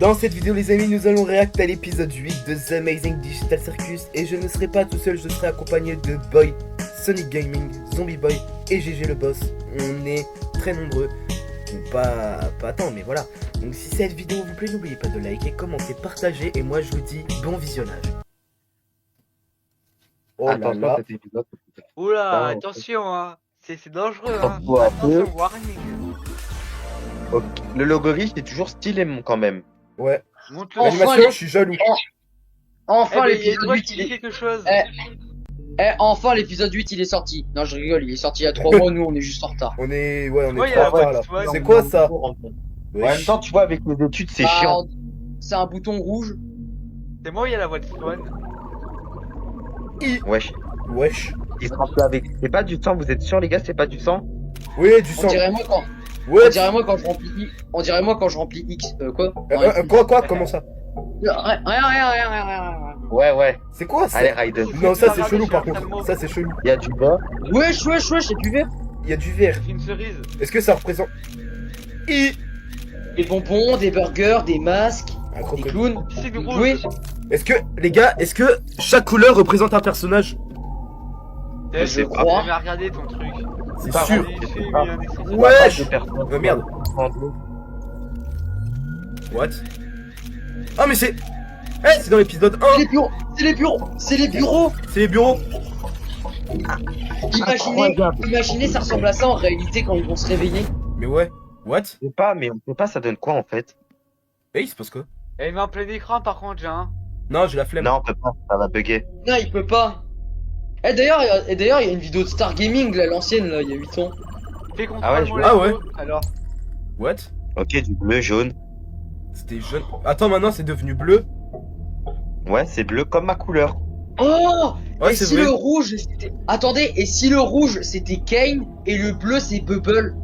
Dans cette vidéo les amis, nous allons réacter à l'épisode 8 de The Amazing Digital Circus. Et je ne serai pas tout seul, je serai accompagné de Boy, Sonic Gaming, Zombie Boy et GG le boss. On est très nombreux, ou pas tant mais voilà. Donc si cette vidéo vous plaît, n'oubliez pas de liker, commenter, partager. Et moi je vous dis bon visionnage. Oh là là. Oula, attention hein, c'est dangereux hein. Bon, Attention, warning. Ok. Le logo riche est toujours stylé quand même. Ouais. Monte le Enfin, L'animation, les- je suis jaloux. Enfin il y a l'épisode toi 8 qui il dit est... quelque chose. enfin l'épisode 8 il est sorti. Non je rigole, il est sorti il y a 3 mois, nous on est juste en retard. On est... Ouais, on Ouais, est il y a trop en la retard là. voix de C'est quoi ça? En même temps, tu vois, avec les études, c'est chiant. C'est un bouton rouge. C'est moi, il y a la voix de Swan. Wesh. Wesh. Il se remplit avec. C'est pas du sang, vous êtes sûrs, les gars, c'est pas du sang? Oui, du On sang. dirait moi quand Ouais. on dirait moi quand je remplis on dirait moi quand je remplis X quoi. Quoi? Comment ça? Rien. Ouais. C'est quoi ça? Allez, Raiden. Non, ça c'est Regardez, chelou je par suis en train de contre. Ça c'est chelou. Il y a du bas. Wesh, c'est du vert. Il y a du vert. C'est une cerise. Est-ce que ça représente... Des bonbons, des burgers, des masques, Un des crocodile. clowns. C'est du Oui. rouge. Est-ce que, les gars, est-ce que chaque couleur représente un personnage? Eh, Je j'ai crois. jamais regardé ton truc. C'est Pas sûr. vrai. Il fait, pas. il y a des cerise. Wesh. Merde. What? Ah mais c'est... Eh, c'est dans l'épisode 1. C'est les bureaux. C'est les bureaux. C'est les bureaux. Imaginez ça ressemble à ça en réalité quand ils vont se réveiller. Mais ouais. What? Je sais pas, mais on sait pas, ça donne quoi en fait? Eh, il se passe quoi? Eh, il met en plein écran par contre, j'ai un. Non, j'ai la flemme. Non, on peut pas, ça va bugger. Non, il peut pas. Et d'ailleurs, il y a une vidéo de Star Gaming, là, l'ancienne, là, il y a 8 ans. Fais contrôle Ah ouais, mon je- ah Lego. Alors, What? Ok, du bleu, jaune. C'était jaune. Attends, maintenant c'est devenu bleu. Ouais, c'est bleu comme ma couleur. Oh Ouais, et c'est si vrai. le rouge, c'était... Attendez, et si le rouge, c'était Kane, et le bleu, c'est Bubble?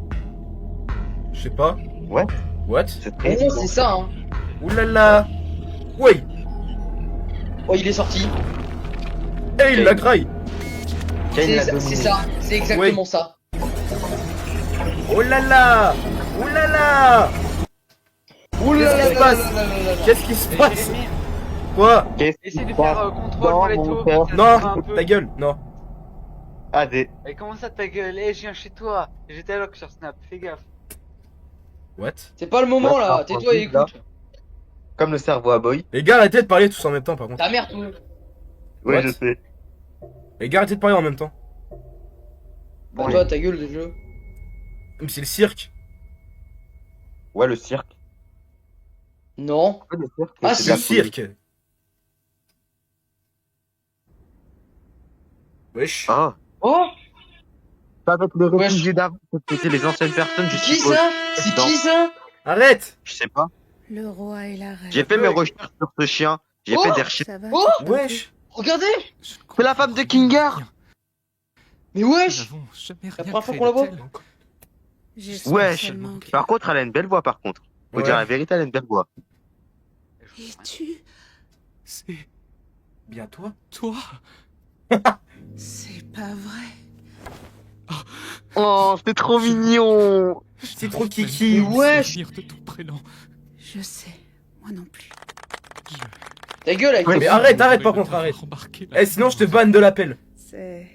Je sais pas. Ouais. What? C'est très Oh, c'est ça, hein. Oulala. Ouais. Oh, il est sorti. Eh, il la graille. C'est ça, c'est exactement ça. Oh là là. Oulala. Oulala, Qu'est-ce qui se passe? Qu'est-ce qui se passe? Quoi? essaie de faire contrôle mon Leto. Non, ta gueule, non. Ah, des. Eh, comment ça ta gueule? Eh, je viens chez toi. J'étais lock sur Snap, fais gaffe. What? C'est pas le moment, Ouais, là, ça tais-toi et prend écoute. Comme le cerveau à boy. Les gars, arrêtez de parler tous en même temps par contre. Ta mère, tout. Oui, What? je sais. Les gars, arrêtez de parler en même temps. Bah, Oui. toi, ta gueule, déjà. Comme c'est le cirque. Ouais, le cirque. Non. Ouais, le cirque. Ah, c'est si. de Le la folie. cirque. Wesh. Ah. Oh, Pas avec le Wesh. réfugié d'avant, c'était les anciennes personnes, je c'est qui suppose. ça? C'est Non. qui ça? Arrête. Je sais pas. Le roi et la reine. J'ai fait mes recherches sur ce chien. J'ai Oh. fait des recherches. Ça va, Oh tu t'en Wesh. Regardez! C'est la femme de Kingar. Mais wesh! La première fois qu'on la voit. fais? J'espère Wesh. seulement que- Par contre, elle a une belle voix, par contre. Faut Ouais. dire la vérité, elle a une belle voix. Et tu... C'est Bien toi. toi. C'est pas vrai. Oh, c'est trop mignon. C'est trop kiki. Mais wesh. De ton prénom. Je sais, moi non plus. Ta gueule avec Ouais, ton- Mais arrête par contre, arrête. Eh, sinon je te banne de l'appel. C'est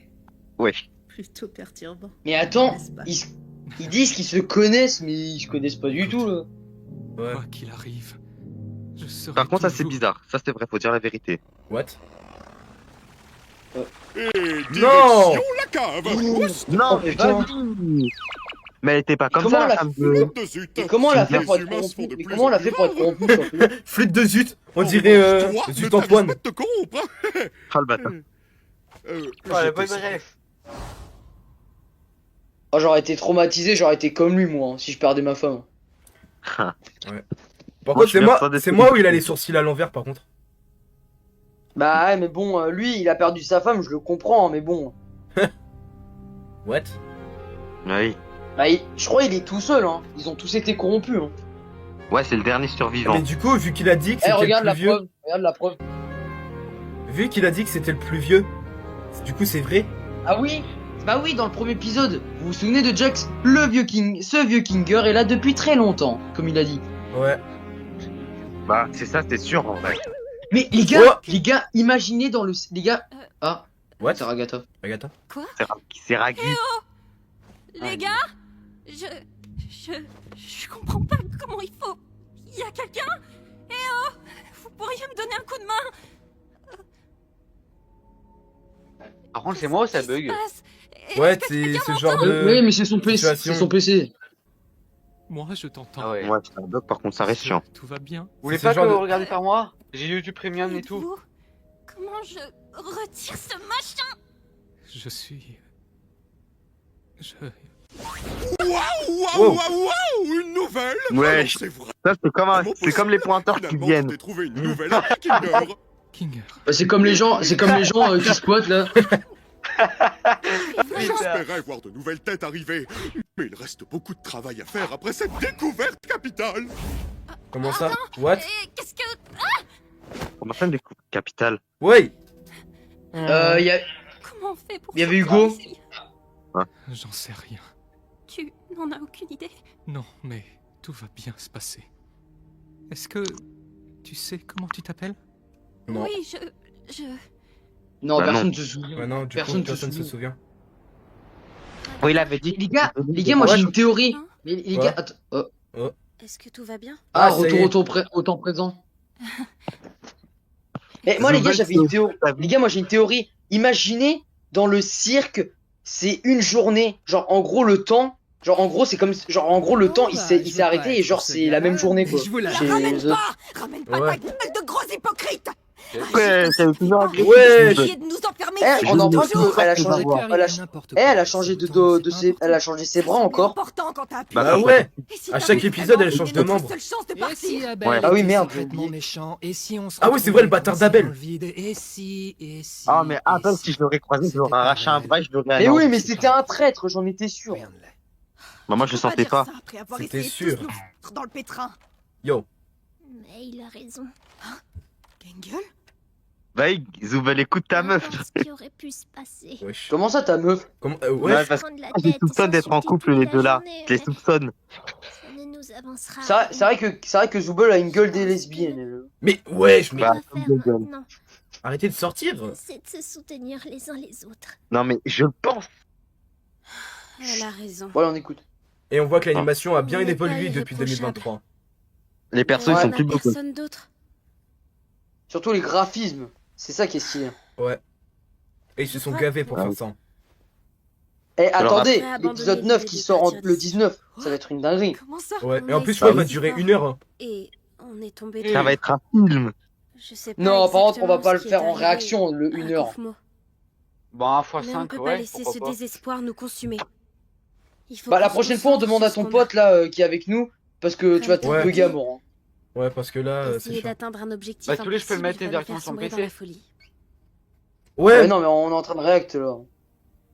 Wesh. plutôt perturbant. Mais attends, n'est-ce pas ils disent qu'ils se connaissent, mais ils se connaissent pas du tout, là. Ouais. Quoi qu'il arrive, je serai Par contre, ça c'est toujours- bizarre. Ça c'est vrai, faut dire la vérité. What? Non. Non. La cave. Non, mais vas-y. Mais elle était pas comme Comment ça, elle la a femme fait de. De zut. Et comment elle a fait Les pour être humains se font corrompue? de Mais plus comment elle a en fait plus pour être rares. corrompue, surtout? Flûte de zut. On En dirait revanche, toi, Zut ne t'avise Antoine. pas de te corrompre, hein. Ah, le bâtard. Ouais, bonne bref. Oh, j'aurais été traumatisé, j'aurais été comme lui, moi, hein, si je perdais ma femme. Par Moi, contre, je c'est suis moi, persuadé c'est que- moi où il a les sourcils à l'envers par contre. Bah ouais, mais bon, lui, il a perdu sa femme, je le comprends, hein, mais bon. What? Oui. Bah, je crois qu'il est tout seul, hein. Ils ont tous été corrompus, hein. Ouais, c'est le dernier survivant. Mais du coup, vu qu'il a dit que Eh, c'était le regarde plus la vieux, preuve, regarde la preuve. vu qu'il a dit que c'était le plus vieux, du coup c'est vrai. Ah oui? Bah oui, dans le premier épisode, vous vous souvenez de Jax? Ce vieux Kinger est là depuis très longtemps, comme il a dit. Ouais. Bah, c'est ça, c'est sûr, en vrai. Mais Oh les gars, imaginez dans le. Les gars. Ah, What? c'est Ragata. Regarde. C'est Raggy. Les gars, je comprends pas comment il faut. Il y a quelqu'un? Eh oh, vous pourriez me donner un coup de main? Par contre, c'est moi ou ça Qu'est-ce qui bug? se passe? Ouais, Est-ce que c'est quelqu'un ce genre m'entend? de. Oui, mais c'est son PC. situation. C'est son PC. Moi, je t'entends. Ah ouais. Ouais, c'est un bug, par contre, ça reste chiant. Tout va bien. Vous voulez ce pas genre que de- vous regardez par moi? J'ai YouTube Premium et tout. Dites-vous, comment je retire ce machin? Je suis. Je. Waouh, une nouvelle. Ouais, Alors, c'est vrai. Ça, c'est Comment comme les pointeurs qui Finalement, viennent. j'ai trouvé une nouvelle arme Kinder. Kinger. Bah, c'est comme les gens qui squattent là. J'espérais voir de nouvelles têtes arriver. Mais il reste beaucoup de travail à faire après cette découverte capitale. Comment ça? What? Qu'est-ce que... Comment ça, des coups capital? Ouais! Il y a. Comment on fait pour... Il y avait sortir Hugo. d'ici? J'en sais rien. Tu n'en as aucune idée? Non, mais tout va bien se passer. Est-ce que tu sais comment tu t'appelles? Non. Oui, je... Non, Bah, personne non. ne se souvient. Ouais, non, du Personne coup, personne ne se souvient. Oui, il avait dit. Les gars, moi Ouais, j'ai je- une théorie. Hein? Mais les Ouais. gars, attends. Est-ce que tout va bien? Ah, Ah, ça y est. retour au temps présent. Mais moi, les gars, Nouvelle j'avais une théorie. théorie. Les gars, moi j'ai une théorie. Imaginez dans le cirque, c'est une journée. Genre, en gros, le temps. Genre, en gros, c'est comme. Genre, en gros, le temps, il s'est arrêté et genre, c'est la même journée quoi. La Chez ramène les autres. pas! Ramène pas Ouais. ta gueule de gros hypocrite! Ouais, ça veut toujours agressif. Ouais. Essayez de nous enfermer Eh, ici on en pour parle toujours. qu'elle a changé. Elle a changé elle a changé ses bras encore. Important quand t'as appuyé. Bah, Ah ouais! Et si À t'as chaque fait épisode, ça, elle change c'est de notre membre. seule chance de Et si partir. Abel Ouais. Ah oui, était merde, secrètement j'ai oublié. méchant, et si on se Ah oui, c'est vrai, le bâtard d'Abel. dans le vide, et si, Ah, mais Abel, si je l'aurais croisé, je l'aurais C'était arraché un pas bras, je l'aurais Mais anéanti. oui, mais c'était un traître, j'en étais sûr. Rien de l'est. Bah, moi, je le Faut sentais dire pas. ça après avoir C'était essayé de sûr. tous nous foutre dans le pétrin. Yo. Mais il a raison. Gengel? Bah, Zoubel, écoute ta meuf. Ce qui aurait pu se passer. Wesh. Comment ça, ta meuf? Comment. Ouais, Ouais. parce Prendre la je les tête, soupçonne d'être en s'insulter couple, toute les la deux là. journée, Je les ouais. soupçonne. Ça ne nous avancera. C'est vrai que Zoubel a une gueule des lesbiennes. elle. Mais wesh, mais Bah, Quoi faire comme des gueules. maintenant? arrêtez de sortir! C'est de se soutenir les uns les autres. Non, mais je pense. Elle a raison. Voilà, on écoute. Et on voit que l'animation a bien On n'est évolué pas depuis irréprochable. 2023. Les persos, ils Ouais. sont On a plus beaux. personne d'autre. Surtout les graphismes. C'est ça qui est stylé. Ouais. Et ils se sont Ouais. gavés pour Ah faire oui. ça. Eh, Alors, attendez, après, l'épisode abandonner 9 l'idée qui de sort partir le d'ici. 19, ça va être une dinguerie. Comment ça? Ouais. On Et a en plus, je essayé crois qu'il va de durer voir. 1 heure. Hein. Et on est tombé Et- dessus. Ça va être un film. Je sais pas Non, par contre, on va exactement pas le ce qui faire est en arrivé réaction, le 1 à heure. Kaufmo. Bon, 1 x Mais on 5, peut pas ouais, laisser ce pourquoi pas. désespoir nous consumer. Il faut Bah, la qu'on se prochaine fois, on concentre demande à sur ton ce qu'on a. pote là qui est avec nous, parce que tu vas te Ouais. bugger à mort. hein. Ouais, parce que là, c'est Essayer chiant. d'atteindre un objectif Bah, tous les, je peux le impossible mettre va nous directement faire sur le sombrer dans PC. la folie. Ouais! Ouais, non, mais on est en train de react là.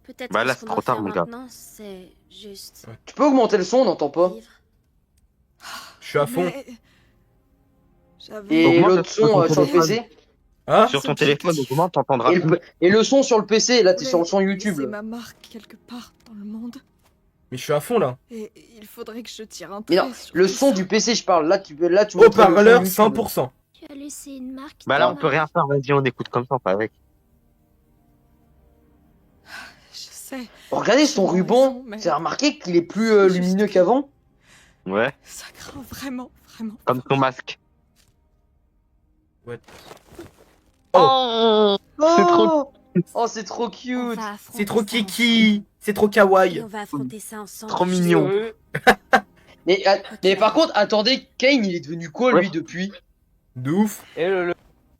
Peut-être Bah, que là, ce c'est qu'on trop doit tard, faire mon gars. maintenant, c'est juste Tu peux augmenter le son, on n'entend pas. vivre. Je suis à fond. Et Augmente l'autre le son son sur le téléphone. PC. Ah! Sur ton téléphone, comment t'entendras Et plus. et le son sur le PC, là, t'es sur le son YouTube. C'est là. ma marque quelque part dans le monde. Mais je suis à fond là. Et il faudrait que je tire un Mais trait non, sur le tout son ça. du PC, je parle. Là, tu montrais le son Haut-parleur, YouTube. 100%. Tu as laissé une marque. Bah là, dans on ma peut rien faire. Vas-y, on écoute comme ça, pas avec. Je sais, Oh, regardez son J'ai ruban. raison, mais- T'as remarqué qu'il est plus C'est juste lumineux que- qu'avant? Ouais, ça craint vraiment, vraiment. comme ton masque. Ouais. Oh, C'est trop- Oh, c'est trop On cute. va affronter C'est trop ça kiki! C'est trop ensemble. kawaii! Et on va affronter ça ensemble. Trop mignon. Mais, mais par contre, attendez, Kane, il est devenu quoi lui Ouais. depuis? De ouf! Et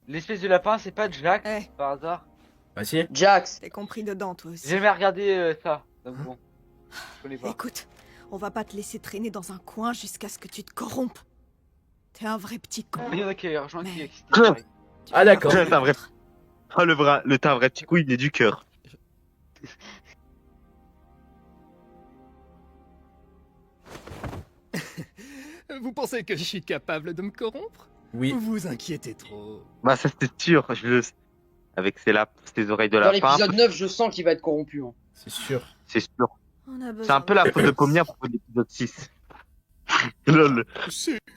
l'espèce de lapin, c'est pas Jack, Eh, par hasard? Bah si. Jax. t'es compris dedans toi aussi. J'ai jamais regardé ça, donc bon. Je connais pas. Écoute, on va pas te laisser traîner dans un coin jusqu'à ce que tu te corrompes. T'es un vrai petit con. Il y en a qui a rejoint qui Mais- est Tu Ah, vas d'accord. pas C'est un vrai- l'autre. Oh, t'as un vrai petit coup, il est du cœur. Vous pensez que je suis capable de me corrompre? Oui. Vous vous inquiétez trop. Bah, ça, c'était sûr. Avec ses oreilles de Dans lapin, l'épisode 9, je sens qu'il va être corrompu. Hein. C'est sûr. c'est sûr. On a C'est besoin un peu la faute de Pomnia pour l'épisode 6. Lol.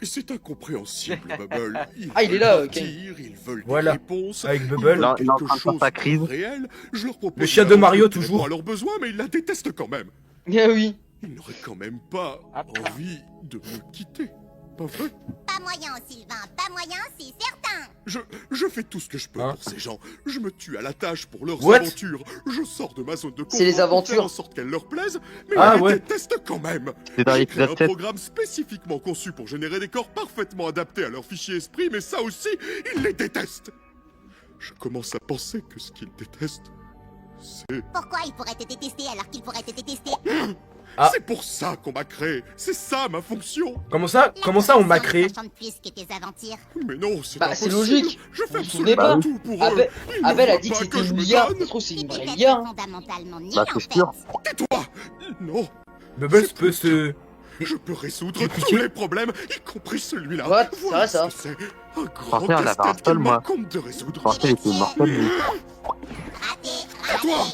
C'est incompréhensible, Bubble. Il est là, ok. Ils veulent Voilà. des réponses. Avec Bubble. Non, il est en Quelque train de faire chose sa crise. de réel, je leur propose Le chien de Mario, toujours. à leurs besoins, mais ils la détestent quand même. Ah oui. Ils n'auraient quand même pas envie de me quitter. Pas vrai? Pas moyen, Sylvain, pas moyen, c'est certain. Je fais tout ce que je peux Hein? pour ces gens. Je me tue à la tâche pour leurs What? aventures. Je sors de ma zone de confort C'est les pour aventures. faire en sorte qu'elles leur plaisent, mais Ah, ils ouais. les détestent quand même. C'est dans J'ai créé l'épisode un 7. programme spécifiquement conçu pour générer des corps parfaitement adaptés à leur fichier esprit, mais ça aussi, ils les détestent. Je commence à penser que ce qu'ils détestent, c'est... Pourquoi il pourrait te détester alors qu'il pourrait te détester? Ah. C'est pour ça qu'on m'a créé. C'est ça ma fonction. Comment ça on m'a créé? Ça chante plus que tes aventures. Mais non, c'est Bah, c'est impossible. logique. Je fais Vous vous souvenez absolument pas tout pour eux. Abel, Ils ne Abel a voient dit que pas c'était je une me IA. donne. Ça se trouve, c'est une C'était vraie peut-être IA. fondamentalement nul Bah, en c'est fait. sûr. Tais-toi. Non, Bubbles peut se... je peux résoudre Expliquez. tous les problèmes, y compris celui-là. What? C'est Voilà vrai, ça. ce que c'est. Un grand Pensez à la casse-tête Bartol, qu'il moi. m'incombe de résoudre. Je pensais qu'il était mortel, lui. Raté, Toi,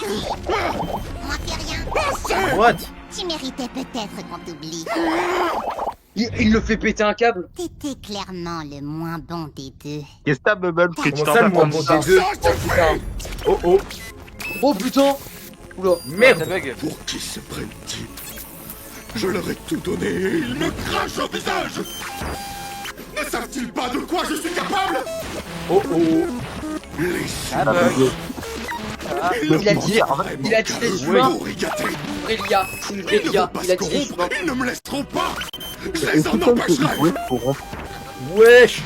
moi fais rien. What? Tu méritais peut-être qu'on t'oublie. Il le fait péter un câble. T'étais clairement le moins bon des deux. Qu'est-ce que t'as, Bubble? Parce que tu Comment ça, le moins t'entends bon comme des deux? Oh putain. Oh oh. Oh putain. Oula. Merde. pour qui se prennent-ils? Je leur ai tout donné et ils me crachent au visage. Ne savent-ils pas de quoi je suis capable? Oh oh. Les Aveugle. Il a dit les humains. Bourrigatés. Vraie IA. C'est une vraie Ils ne IA. vont pas Il se a dit les corrompre. humains. Ils ne me laisseront pas. Je les Et en tout comme que empêcherai. jouer pour Wesh.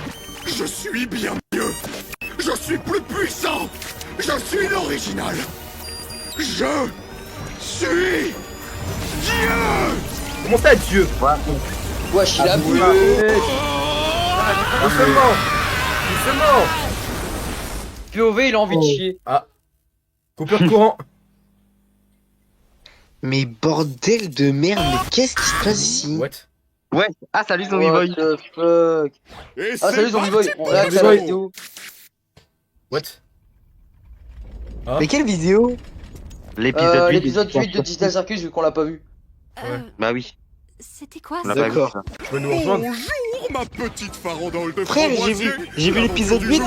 Je suis bien mieux. Je suis plus puissant. Je suis l'original. Je suis Dieu. Comment ça, Dieu? Wesh, il a vu. Wesh. Doucement. Doucement. POV, il a envie de chier. Coupure de courant. Mais bordel de merde, mais qu'est-ce qui se passe ici? What? Ouais. Ah, salut Zombie Boy. What the fuck. Et Ah, salut Zombie Boy. On réagit à Zombie la Boy. vidéo. What? Ah. Mais quelle vidéo? L'épisode 8. L'épisode 8 de Digital Circus, vu qu'on l'a pas vu. Bah oui. C'était quoi On l'a ça? pas vu. D'accord. ça. Tu peux nous rejoindre? Bonjour ma petite farandole de Frère, framboisier. j'ai vu l'épisode 8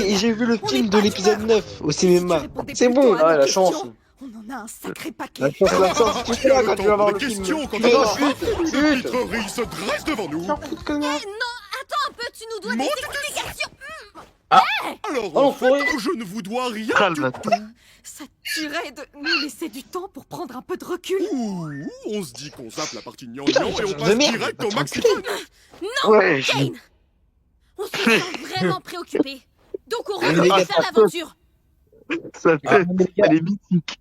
et j'ai vu le film de l'épisode 9 au cinéma. C'est bon. Ah, la chance. On en a un sacré paquet. La chance, tu sais là quand tu vas voir le film. Questions quand Non, une chut. pitrerie se dresse devant nous. Non, attends un peu, tu nous dois Mon des explications. Alors, Oh, en fait, l'enfoiré. je ne vous dois rien du Calme. tout. Ça tuerait de nous laisser du temps pour prendre un peu de recul. Ouh, on se dit qu'on zappe la partie gnangnan Putain, et on de passe merde, direct va au te maximum. Ouais. Kane, on se sent vraiment préoccupé. Donc on Les refuse gars, de faire l'aventure. Ça fait. Elle est mythique.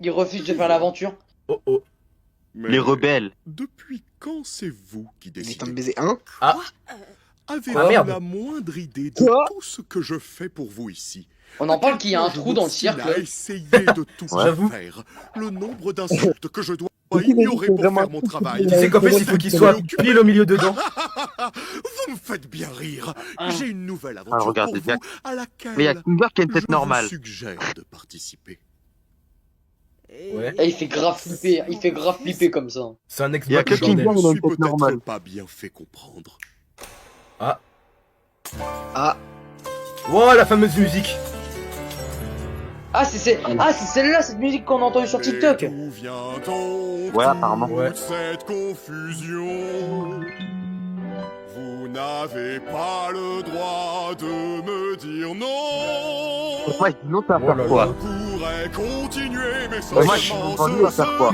Il refuse de faire l'aventure. Oh oh. Mais Les rebelles. depuis quand c'est vous qui J'ai décidez? temps de baiser un. Avez-vous Ah, merde. la moindre idée de Quoi tout ce que je fais pour vous ici? On en parle qu'il y a un Je trou dans le m'obstine cirque. à essayer de tout J'avoue. faire. Le nombre d'insultes que je dois ignorer pour faire mon travail. Tu sais qu'en fait, il faut qu'il soit pile au milieu dedans. Vous me faites bien rire. J'ai une nouvelle Ah, aventure regardez pour bien. vous à laquelle Mais il y a Kinger qui a une je tête vous normale. suggère de participer. Ouais. Eh, il fait grave flipper. Il fait grave flipper comme ça. C'est un Il y a Xbox, que bordel. Kinger. Je il a une suis tête peut-être normale. pas bien fait comprendre. Oh, la fameuse musique. Ah, c'est celle-là, cette musique qu'on a entendue sur TikTok. Et d'où vient donc Ouais, apparemment. toute Ouais. cette confusion? Vous n'avez pas le droit de me dire non. Ouais, sinon t'as Oh faire là quoi? là. Je pourrais continuer, mais Ouais, moi, seulement je suis vendu à ce faire quoi?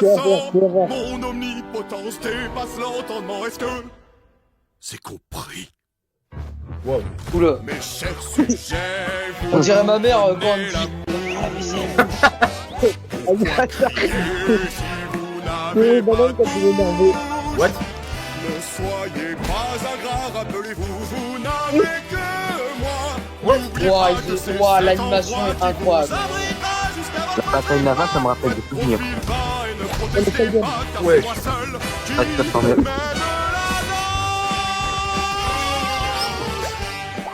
sera mon omnipotence dépasse l'entendement. Est-ce que c'est compris? Wow. Oula. Mes chers sujets, vous On dirait ma mère quand elle la dit. si vous n'avez pas What? ne soyez pas ingrat, rappelez-vous, vous n'avez que moi. N'oubliez Ouah, pas que c'est ouah, cet l'animation endroit est qui vous incroyable. abritera jusqu'à La votre bataille navale, ça me rappelle des souvenirs. Profil bas et ne protestez pas, car Ouais. c'est moi seul qui Ah, ça s'en est. mène la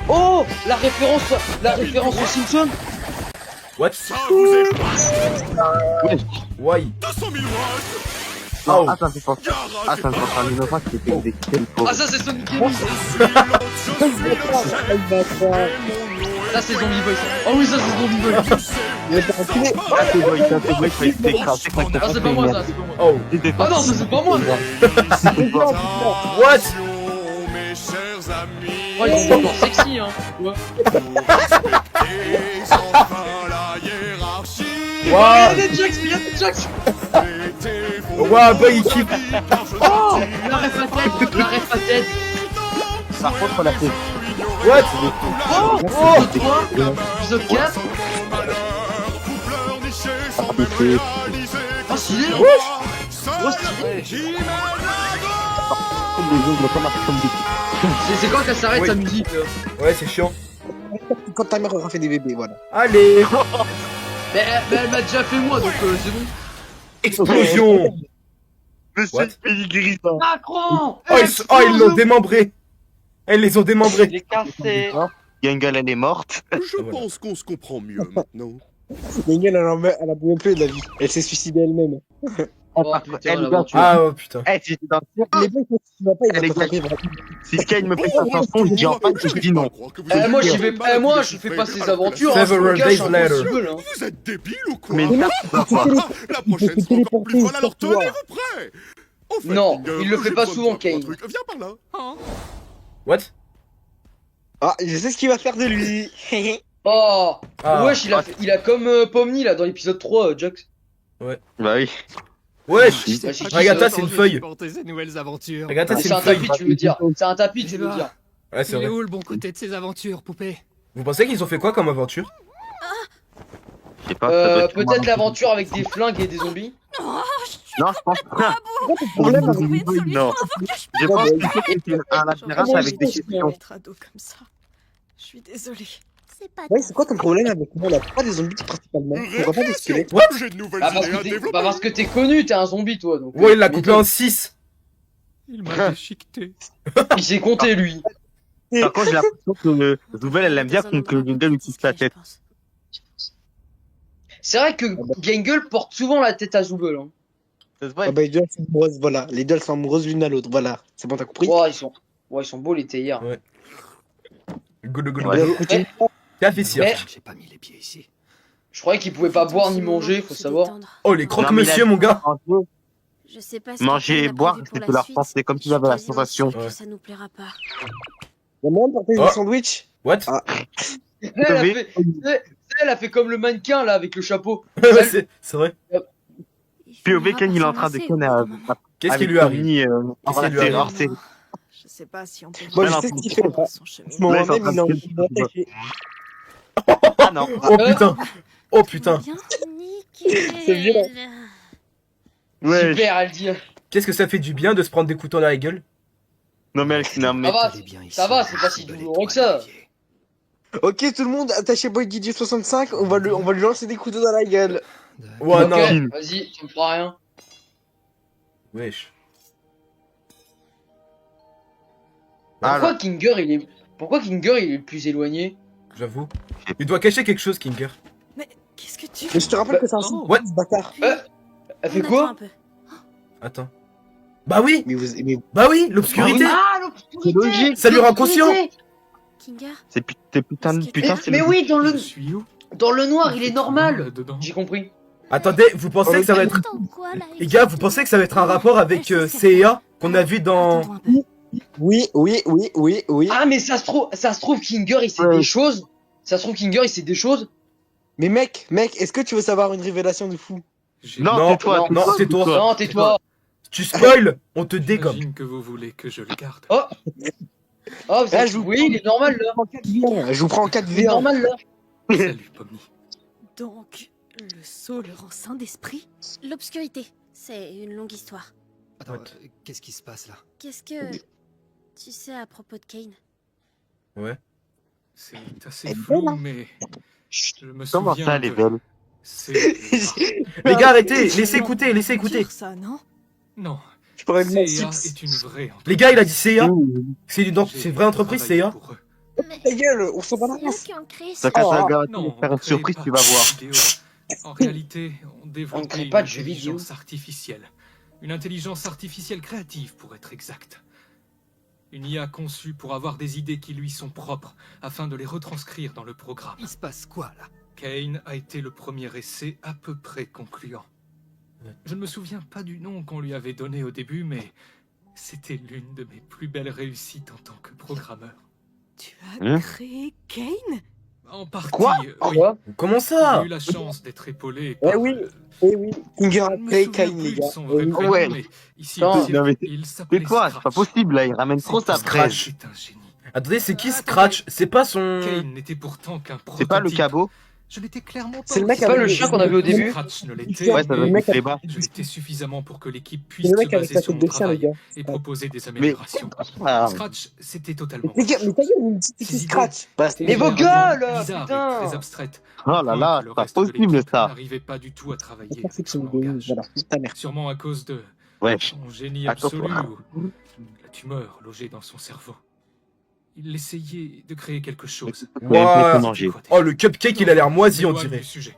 Oh, la référence aux Simpsons. What? Ça vous est pas Why? 200 000 watts. Oh. Ah, ça me fait penser. Ah, ça me fait penser à un innocent qui était exécuté le pauvre. Ah, ça, c'est Sonic Gaming. Ça, c'est Zombie Boy. Ça. Oh oui, ça, c'est Zombie Boy. Ah, c'est vrai, ça, il fallait se décraser quand il Ah, c'est pas moi, ça, c'est pas moi. Oh. Ah non, ça, c'est pas moi, ça. What? Mes chers amis, Oh, ils sont encore sexy, hein. Ouais. et enfin la hiérarchie. Waouh. Il y a des Jax, il y a des Jax. Waouh, Boy, il kiffe. Oh, la ref à tête, la ref à tête. Par contre, la tête. What? Oh, épisode 3, épisode 4. Oh, stylé. Oh, stylé. C'est quand qu'elle s'arrête Oui. sa musique là? Ouais, c'est chiant. Quand ta mère aura fait des bébés, voilà. Allez. Mais elle m'a déjà fait moi donc c'est bon. Explosion. What? Macron. Ils l'ont démembré. Elles les ont démembrés. Il est cassé. Gangal, elle est morte. Je voilà. pense qu'on se comprend mieux maintenant. Daniel, elle a bien plus de la vie. Elle s'est suicidée elle-même. Oh putain, Elle, l'aventure. Ah, oh putain. Eh, si j'étais dans le cirque, Les mecs, quand tu vas pas, il Elle va est t'attraper. si Kane me fait sa chanson, je dis en fait, je dis non. Moi j'y vais, moi je fais pas ses aventures. Hein, je Several me cache days un later. possible, hein. Vous êtes débile ou quoi? Mais mec, pas quoi. La prochaine sera encore plus folle, alors tenez-vous prêts. En fait, Non, Kinger, il le fait j'ai pas besoin de souvent, toi pour un Kane. truc. Viens par là. What? Ah, je sais ce qu'il va faire de lui. Oh, Ah. wesh, il a comme Pomni là dans l'épisode 3, Jax. Bah oui. Wesh. Bah, j'ai dit Regarde, ça. ça, c'est une feuille. Supporter ces nouvelles aventures. Regarde, ça, C'est c'est un une feuille. tapis, tu veux dire. C'est un tapis, tu veux Eh ben. dire. Ouais, c'est Il est vrai. où le bon côté de ces aventures, poupée? Vous pensez qu'ils ont fait quoi comme aventure? Je sais pas. ça doit être Peut-être moi. l'aventure avec des flingues et des zombies. Non, je pense pas. Problème avec Trouver une solution Non. avant que je Je pense que c'est un labyrinthe Comment avec des ils questions. Être ado comme ça. Je suis désolée. C'est pas Ouais, c'est quoi ton problème avec moi là? Pas des zombies principalement. On voit pas des squelettes. J'ai de nouvelles Bah parce idées à que développer. parce que t'es connu, t'es un zombie toi donc. Ouais, il l'a coupé en 6. Il m'a déchiqueté. Il s'est compté lui. Par contre, j'ai l'impression que Zouvel, elle aime bien que Gangal utilise la tête. C'est vrai que Gangle porte souvent la tête à Zooble. Hein. Ça se Ah voit. bah les deux elles sont amoureuses, voilà. Les deux elles sont amoureuses l'une à l'autre, voilà. C'est bon, t'as compris? Ouais, ils sont beaux les théières. Ouais. Good, good, Ouais. good. Continue. T'as fait cirque. Mais J'ai pas mis les pieds ici. je croyais qu'ils pouvaient pas boire ni manger, faut savoir. Oh, les croque-monsieur, mon gars. Je sais pas Manger et boire, c'est de leur penser comme tu avais la sensation. Ouais. Ça nous plaira pas. Y'a moyen de partager Oh. un sandwich? What? Elle a fait comme le mannequin là avec le chapeau. Ouais, c'est vrai. Puis au week-end, il est en train de conner Qu'est-ce qui lui arrive? Qu'est-ce qui lui arrive Je sais pas si on peut. Moi je non, sais ce qu'il fait là. Son chemin. Mon Là, ils sont en même train il est en de- train d'attaquer. Ah non. Oh putain. Oh putain. C'est violent. Ouais. Super, elle dit. Qu'est-ce que ça fait du bien de se prendre des couteaux dans la gueule? Non, mais non, mais. Ça va, c'est pas si douloureux que ça. Ok tout le monde, attachez Boy Didier 65, on va lui lancer des couteaux dans la gueule. Ouais, Ok, non. vas-y, tu me feras rien. Wesh. Pourquoi Kinger il est le plus éloigné? J'avoue. Il doit cacher quelque chose, Kinger. Mais qu'est-ce que tu. Mais je te rappelle que c'est un son What? ce bâtard. Elle fait quoi? Attends. Bah oui. Mais Bah oui, l'obscurité. Ah, l'obscurité. Ça lui rend conscient. Kinger, C'est putain de putain, c'est Mais le- oui, Je suis où? dans le noir, il est normal. Dedans. J'ai compris. Attendez, vous pensez que ça va être... attends quoi là? Les gars, vous pensez que ça va être un rapport avec CEA qu'on a vu dans... Attends-toi un peu. oui. Ah, mais ça se trouve Kinger il sait Ouais. des choses. Ça se trouve Kinger il sait des choses. Mais mec, est-ce que tu veux savoir une révélation de fou? Non, Non, tais-toi. non, tais-toi. Non, tais-toi. Tu spoil, on te dégomme. J'imagine que vous voulez que je le garde. Oh, vous Ah, êtes... je vous Oui, il est normal là. Je vous prends en Il est 4v1. normal là. Salut, Pomni. Donc, le sceau le rend saint d'esprit? L'obscurité, c'est une longue histoire. Attends, qu'est-ce qui se passe là? Qu'est-ce que tu sais à propos de Kane? Ouais. C'est assez flou, mais je me souviens. Comment ça, les belles? C'est... Les gars, arrêtez, laissez écouter, laissez écouter. Dire ça, non? Non. Je pourrais demander CEA chips. est une vraie entreprise. Les gars, il a dit CEA. C'est une J'ai vraie entreprise, travaillé CEA. pour eux. Mais Ta gueule, on s'en bat la c'est eux race. qui ont créé Ça ça. casse Oh, la gueule, tu Non, vas faire on une crée surprise, pas tu vas de voir. jeux vidéo. En réalité, on On ne développe crée une pas de jeux vidéo. intelligence artificielle. Une intelligence artificielle créative, pour être exact. Une IA conçue pour avoir des idées qui lui sont propres, afin de les retranscrire dans le programme. Il se passe quoi, là? Kane a été le premier essai à peu près concluant. Je ne me souviens pas du nom qu'on lui avait donné au début, mais c'était l'une de mes plus belles réussites en tant que programmeur. Tu as créé Kane? En partie, Quoi? oui. Comment ça? J'ai eu la chance d'être épaulé Eh par... oui, eh oui. Kinger a Je me créé souviens Kane, les plus de gars. son vrai prénom, Ouais. mais ici, Non, au cirque, mais il s'appelait C'est quoi? C'est pas Scratch. possible, là. Il ramène trop sa Scratch. presse. C'est un génie. Attendez, c'est qui Attendez. Scratch? C'est pas son... Kane n'était pourtant qu'un prototype. C'est pas le cabot? Je n'étais clairement pas... C'est le mec C'est pas avec le chien qu'on avait au début? Scratch ne l'était. Ouais, ça doit Le être mec les bas. Je l'étais suffisamment pour que l'équipe puisse C'est le se mec avec baser la sur tête mon de chien, les travail gars. et proposer des Mais... améliorations. Ah, Scratch, c'était totalement... Mais ta gueule, il me dit que Ces c'est idées, Scratch. Bah, c'est Mais vos étaient gueules, vraiment bizarres et putain. très abstraites. Oh là là, Le c'est pas reste de possible, l'équipe ça. n'arrivait pas du tout à travailler c'est pas avec c'est son que langage. voilà, c'est ta mère. Sûrement à cause de Wesh. son génie Attends, absolu toi. ou la tumeur logée dans son cerveau. Il essayait de créer quelque chose. Il a même pas été Ouah. mangé. Oh, le cupcake, il a l'air moisi, on M'éloigne dirait. du sujet.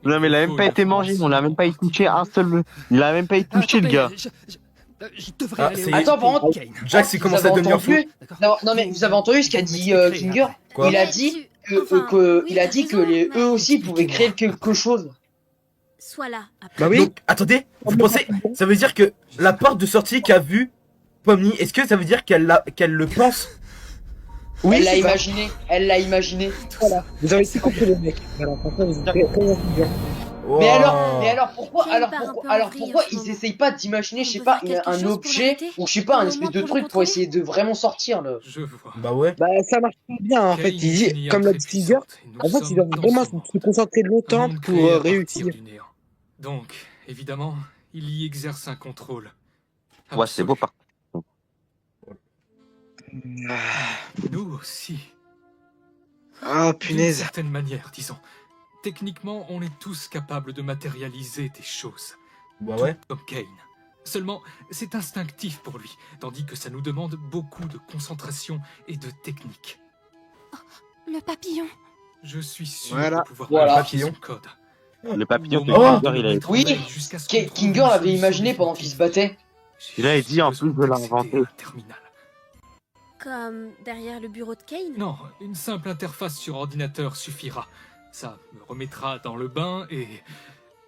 Non, mais il a même pas été mangé. On l'a même pas y touché un seul. Il a même pas y touché, le gars. Je devrais Ah, aller c'est- au- Attends, par contre, Kane. Jax, il vous commence avez à devenir fou. entendu D'accord. Non, mais vous avez entendu ce qu'a dit Kinger? Quoi? Il a Mais dit tu- enfin, que oui, il a t'as dit que raison, eux mais- aussi pouvaient créer quelque chose. Sois là. Après. Bah oui. Donc, attendez, vous pensez... Ça veut dire que la porte de sortie qu'a vu Pomni, est-ce que ça veut dire qu'elle le pense? Oui, Elle l'a c'est ça. imaginé. Elle l'a imaginé. Voilà. Vous avez tout compris, les mecs. Voilà, franchement, vous êtes très intelligents. Mais Wow. alors pourquoi, Kane alors part un pourquoi, peu en alors vrille pourquoi en ce ils moment. essayent pas d'imaginer, je On sais peut pas, faire quelque un chose pour objet l'arrêter? ou je sais pas, Un un moment espèce de pour le truc pour contrôler? essayer de vraiment sortir là. Je vois. Bah ouais. Bah, ça marche pas bien, en fait. Kane Il dit, est une IA comme l'a très dit Kinger, puissante, et nous en fait, il sommes doit dans vraiment son monde. se concentrer Un longtemps monde pour créé à partir réussir. du néant. Donc, évidemment, il y exerce un contrôle. Ouais, c'est beau, par Nous aussi. Ah, D'une punaise. certaine manière, disons. Techniquement, on est tous capables de matérialiser des choses. Bah ouais. Tout comme Kane. Seulement, c'est instinctif pour lui, tandis que ça nous demande beaucoup de concentration et de technique. Le papillon. Je suis sûr Voilà. de pouvoir Voilà. modifier son code. Le papillon de Au moment Kinger, de il a le été. mettre en Oui, veille jusqu'à ce qu'on trouve Kinger une l'avait solution imaginé pendant qu'il se battait. J'ai Il a juste dit, en besoin plus de d'accéder l'inventer. à un terminal. Comme derrière le bureau de Kane? Non, une simple interface sur ordinateur suffira. Ça me remettra dans le bain et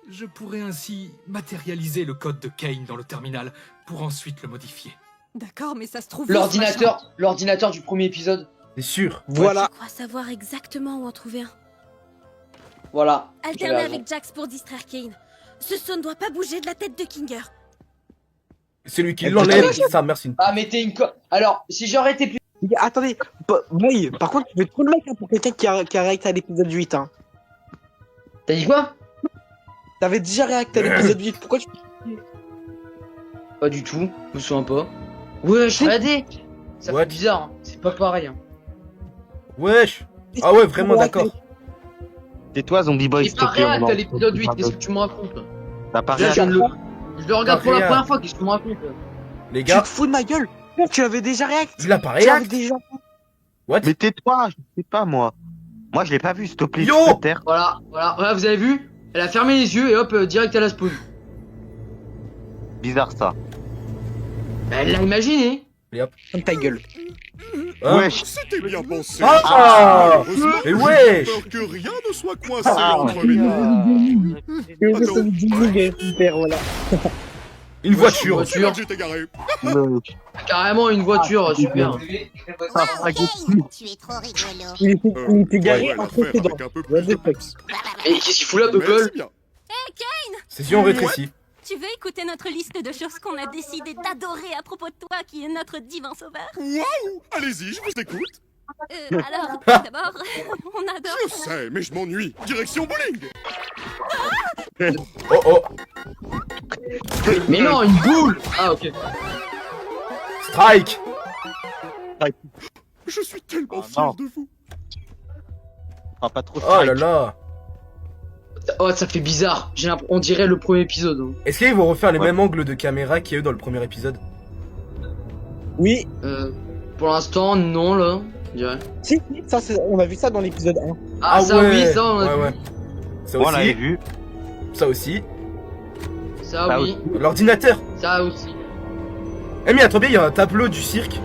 je pourrai ainsi matérialiser le code de Kane dans le terminal pour ensuite le modifier. D'accord, mais ça se trouve. où, ce machin? L'ordinateur du premier épisode. C'est sûr. Voilà. Je crois savoir exactement où en trouver un. Voilà. Alterner J'avais raison. avec Jax pour distraire Kane. Ce saut ne doit pas bouger de la tête de Kinger. Celui qui Elle l'enlève, peut- ça merci. Ah mais t'es une co... Alors, si j'aurais été plus... Les gars, attendez. Boy, par contre, tu veux trop le mec hein, pour quelqu'un qui a réacté à l'épisode 8. Hein. T'as dit quoi? T'avais déjà réacté à l'épisode 8. Pourquoi tu. Pas du tout, je me souviens pas. Ouais, je regardais. Ça What? fait bizarre, hein. C'est pas pareil. Hein. Wesh. Ah ouais, vraiment, d'accord. Tais-toi, Zombie Boy, J'ai s'il pas te plaît. on réacté à en- l'épisode 8, qu'est-ce que tu me racontes? T'as pas Là, je réagi. viens de je le regarde pour la Rien. première fois, qu'est-ce que tu me racontes? Les Tu gars, te fous de ma gueule? Tu l'avais déjà réacté. il a pas Tu l'avais réact. déjà. What? Mais tais-toi, je sais pas, moi. Moi, je l'ai pas vu, s'il te plaît. Yo tu peux te taire. Voilà, vous avez vu? Elle a fermé les yeux et hop, direct à la spawn. Bizarre, ça. Bah, elle l'a imaginé. Ferme ta gueule. Hein? Wesh. C'était bien pensé. Ah Heureusement, Mais j'ai wesh. peur que rien ne soit coincé Ah, entre mes doigts. Super, voilà. Une Une voiture. C'est là voiture. que j'étais garé. Wesh. Carrément une voiture, super. Ah, spaghetti. Tu es trop rigolo. Il était garé Ouais, entre l'affaire tes dents. avec un peu What plus de the fuck? peps. Et qu'est-ce qu'il fout là, Buckle? Merci bien. C'est si on rétrécit. Tu veux écouter notre liste de choses qu'on a décidé d'adorer à propos de toi, qui est notre divin sauveur? Allez-y, je vous écoute. Alors, d'abord, on adore... Je sais, mais je m'ennuie. Direction bowling. Oh oh. Mais non, une boule! Ah, ok. Strike. Je suis tellement Oh, fier non. de vous. Ah, pas trop. Oh là là. Oh, ça fait bizarre. On dirait le premier épisode. Hein. Est-ce qu'ils vont refaire les Ouais. mêmes angles de caméra qu'il y a eu dans le premier épisode? Oui. Pour l'instant, non, là. Je dirais. Si, ça, on a vu ça dans l'épisode 1. Ah, ça, ouais. oui, ça, on a Ouais, vu. ouais. Ça On l'avait aussi. vu. Ça aussi. Ça, Ah oui. L'ordinateur. Ça aussi. Eh mais attends bien, il y a un tableau du cirque.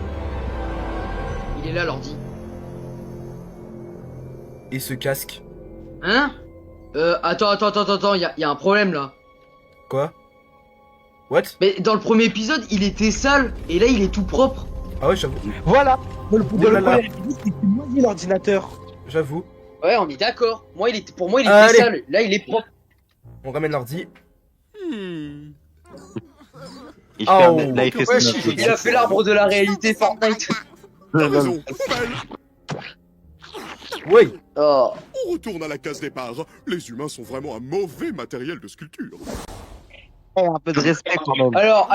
Il est là, l'ordi. Et ce casque. Hein? Attends, y a un problème là. Quoi? What? Mais dans le premier épisode, il était sale, et là, il est tout propre. Ah ouais, j'avoue. Voilà. Dans le Oh là là. premier épisode, il était mauvais, l'ordinateur. J'avoue. Ouais, on est d'accord. Pour moi, il était Allez. sale. Là, il est propre. On ramène l'ordi. Il Oh. ferme, là, il fait Ouais, son il a fait l'arbre de la réalité Fortnite. T'as raison, Fel. Oui. Oh. On retourne à la case départ. Les humains sont vraiment un mauvais matériel de sculpture. un peu de respect quand même. Alors,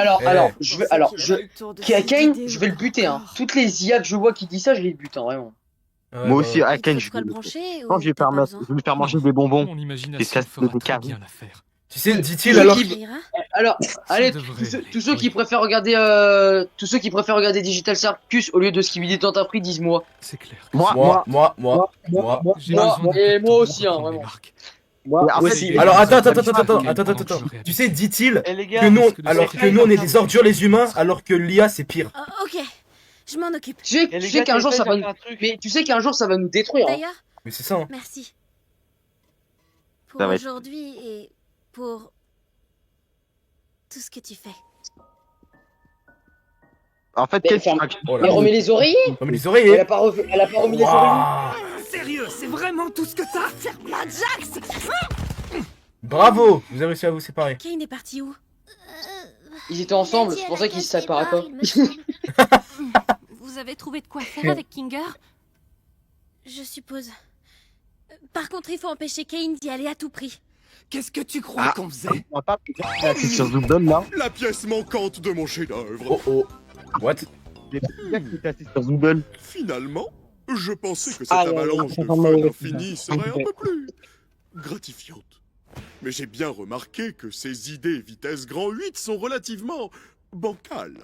Tour de Kane, idées je vais le ou buter, hein. encore. Toutes les IA que je vois qui disent ça, je les bute, hein, vraiment. Ouais, Moi bah, aussi, ouais. à Il te Ken, faut je quoi le brancher quand ou je vais t'as faire, pas besoin je vais lui faire manger des bonbons. Mon Et imagination ça, fera c'est des très cartes. bien l'affaire. Tu sais, dit-il Qui alors. qui- Ça ira. Alors, allez, devrait aller, tous ceux oui. qui préfèrent regarder, Digital Circus au lieu de Skibidi dans ta prix, dis-moi. C'est clair. Moi. J'ai moi, besoin d'un et peu de moi temps aussi, pour hein, prendre mes vraiment. marques. En Ouais, fait, si. Alors attends. Je Tu sais, dit-il Eh les gars, que nous, parce que le alors secret que nous on est est des ordures les humains, alors que l'IA c'est pire. Oh, ok, je m'en occupe. Tu sais, Eh, les tu sais gars, qu'un jour ça va j'ai nous... fait un truc. Mais tu sais qu'un jour ça va nous détruire, hein. D'ailleurs, Mais c'est ça. Hein. merci. Pour Ça va être- aujourd'hui et pour tout ce que tu fais. En fait, Mais quel ferme- Oh Mais là. remets les oreillers. Non mais les Elle oreillers. a pas, elle a pas remis les oreillers. Waouh. Sérieux, c'est vraiment tout ce que t'as? Ferme-la, Jax! Bravo, vous avez réussi à vous séparer. Kane est parti où? Ils étaient ensemble, c'est pour ça qu'ils se séparaient pas. Vous avez trouvé de quoi faire avec Kinger? Je suppose. Par contre, il faut empêcher Kane d'y aller à tout prix. Qu'est-ce que tu crois qu'on faisait? On va pas la sur Zoubdon là. La pièce manquante de mon chef-d'œuvre. Oh oh. What? Les gars qui étaient assis sur Zoubdon. Finalement, je pensais que cette Ah, ouais, avalanche de ouais, fun ouais, infini serait un peu plus gratifiante. Mais j'ai bien remarqué que ces idées vitesse grand 8 sont relativement bancales.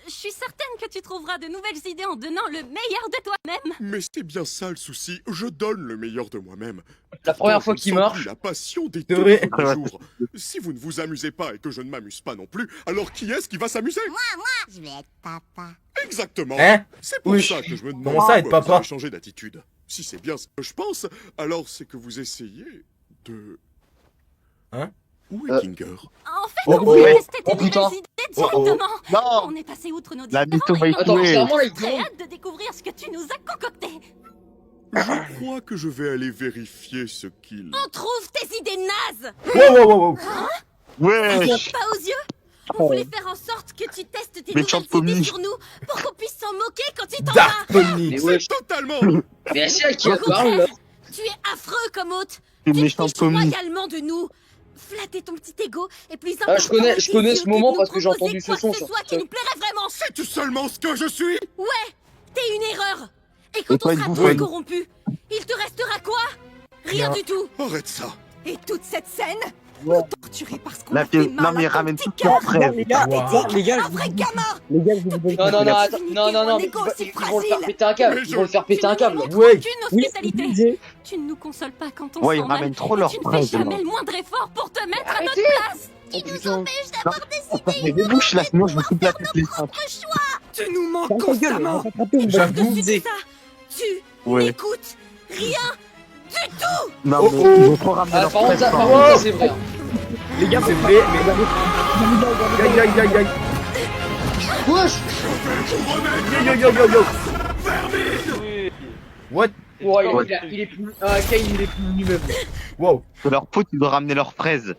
Je suis certaine que tu trouveras de nouvelles idées en donnant le meilleur de toi-même. Mais c'est bien ça le souci, je donne le meilleur de moi-même. La première Pourtant, fois je qu'il ne sens marche. plus la passion des C'est deux vrai. premiers jours. Si vous ne vous amusez pas et que je ne m'amuse pas non plus, alors qui est-ce qui va s'amuser? Je vais être papa. Exactement. Hein? C'est pour Oui. ça que je me demande Comment ça, être pourquoi vous papa avez changé d'attitude. Si c'est bien ce que je pense, alors c'est que vous essayez de... Hein? Où est Kinger? En fait, Oh, on oh, voulait oh. tester tes Oh, putain. nouvelles idées Oh, oh. directement. Non. On est passé outre nos La différends mytho va et y on a Attends, tuer. clairement, là, il très demande. hâte de découvrir ce que tu nous as concocté. Je crois que je vais aller vérifier ce qu'il... On trouve tes idées nazes. Wow. Ouais. Pas aux yeux. On voulait faire en sorte que tu testes tes Méchante nouvelles idées Pommy. sur nous pour qu'on puisse s'en moquer quand il t'en Dark va. Pony. Mais ouais, Totalement. mais c'est elle qui Au a parlé là. contraire, tu es affreux comme hôte. Une Tu te méchante fiches Pommy. royalement de nous. Flatter ton petit ego est plus important. Ah, je connais ce que de moment nous parce que j'ai proposer entendu ce quoi que son ce sur soit qui TikTok. nous plairait vraiment. Sais-tu seulement ce que je suis? Ouais, t'es une erreur. Et quand Et toi, on une sera bouffonne. tous corrompus, il te restera quoi? Rien du tout. Arrête ça. Et toute cette scène? Nous torturer parce qu'on La a fait pièce, mal non à mais ton ramène petit toutes cœur. leurs frères. Les gars, les gars, Un vrai gamin! les gars, je vous donne Non, non, non, attends, non, non, non, Mon mais égo, c'est ils vont le faire fragile. péter un câble. Mais Ils vont le faire péter un câble. Ouais. Aucune Oui, hospitalité. disais. Tu ne nous consoles pas quand on Ouais, ils s'en mal. ramènent trop et leurs tu ne fraises, fais jamais là. le moindre effort pour te mettre à notre Arrêtez. place. Oh putain. Mais débouche là, sinon je me coupe la tête les seins. Tu nous manques Ferme ta gueule, on constamment! va t'attraper, on va te J'avoue. diviser. Ça, tu Ouais. n'écoutes rien. Non Oh, mais oh. ils vont trop ramener Ah, leurs par contre, fraises. ça, par par contre, ça, c'est vrai. hein. Les gars, c'est vrai, mais. Aïe. Wesh. Yo. What? Ouais, Ouais. il est plus... Ah, Kane, il est plus lui-même. Wow. Que leurs potes ils doivent ramener leurs fraises.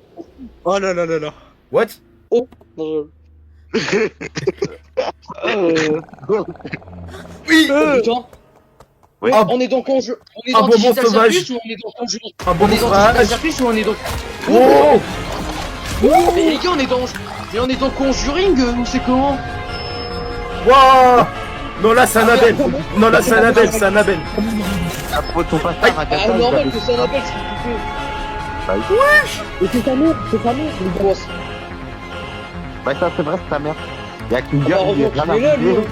Oh là là là là. What? Non, Oui. oh, putain. Ouais. Ah, On est donc on est Un dans bonbon Digital sauvage. Circus ou on est dans Conjuring? un On bon est dans Digital fromage. Circus ou on est dans... Oh. Mais les gars, on est dans Conjuring ou c'est comment? Wow. Non, là, c'est Annabelle. Non, là, c'est Annabelle. Après ton passage à Ah, Gata, normal que ça n'appelle ce qu'il Et c'est ta mère, les fait. gars. Ouais ça c'est vrai c'est ta mère. Y'a Kinger, Ah, il est heureusement rien qu'il est là, lui. arrivé.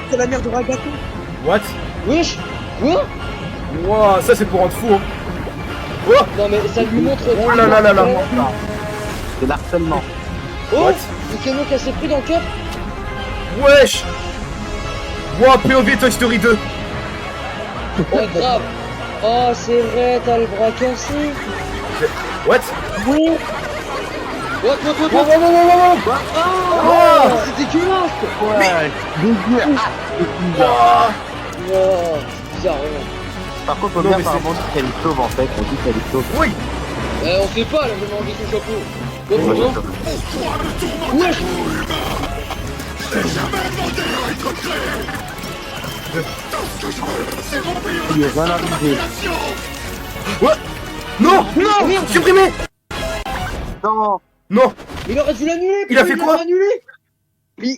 C'est la mère de Ragato. What? Wesh. Quoi? Wow, ça, c'est pour rendre fou. Hein. Non mais ça lui montre... Oh là là là là. C'est l'harcèlement. Oh, What? le camion qui s'est pris dans le cap. Wesh. Wow, POV Toy Story 2. Oh, grave. Oh, c'est vrai, t'as le bras cassé. What? Oui. What? Oh, c'est dégueulasse. Ouais, oh. Oh, c'est bizarre, vraiment. Par contre, faut Non, bien mais apparemment dire qu'elle est sauve en fait. On dit qu'elle est sauve. Oui. On sait pas, elle a jamais enlevé son chapeau. Ouais, Comment? Wesh. Il est rien arrivé. Ouais. Non, non, Merde. supprimé. Non. Non. Il aurait dû l'annuler. Il a fait quoi? Annulé.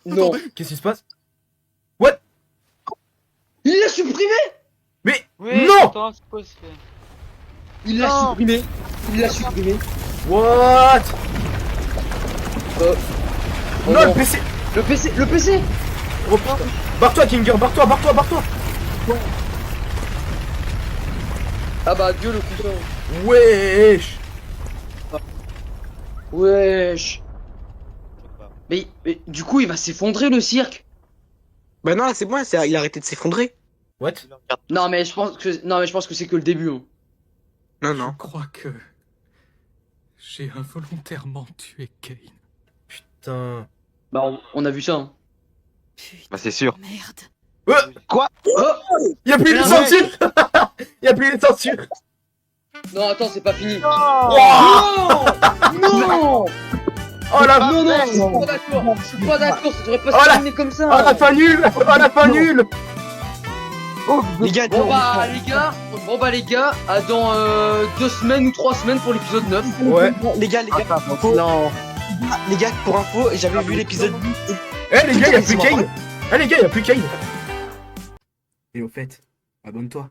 Non. Qu'est-ce qui se passe? What? Il l'a supprimé. Mais Oui, non. attends, c'est quoi ce fait? Il l'a supprimé. Il l'a supprimé. What? Oh Non, non. le PC. Le PC. Oh putain. Barre-toi, Kinger, barre-toi. Ah bah Dieu le cousin. Wesh. Wesh. Mais du coup il va s'effondrer le cirque. Bah non, c'est bon, il a arrêté de s'effondrer. What? Non mais je pense que c'est que le début. Hein. Non, Je non. crois que j'ai involontairement tué Kane. Putain. Bah on a vu ça. Hein. Putain, Bah c'est sûr. merde. Quoi? Y'a plus les censures. Y'a plus les censures. Non attends c'est pas fini. Wow. Non. Oh la Non non je suis pas d'accord. Je suis pas d'accord. Ça devrait pas Oh se la- terminer comme ça. Oh la fin nulle. Oh la fin nulle. Les gars, Bon bah les gars, à dans 2 semaines ou 3 semaines pour l'épisode 9. Ouais. les gars, Non. les gars, pour info, j'avais vu l'épisode 8. Eh les gars, y'a plus Putain, Kane. Eh les gars, y'a plus Kane. Et au fait, abonne-toi.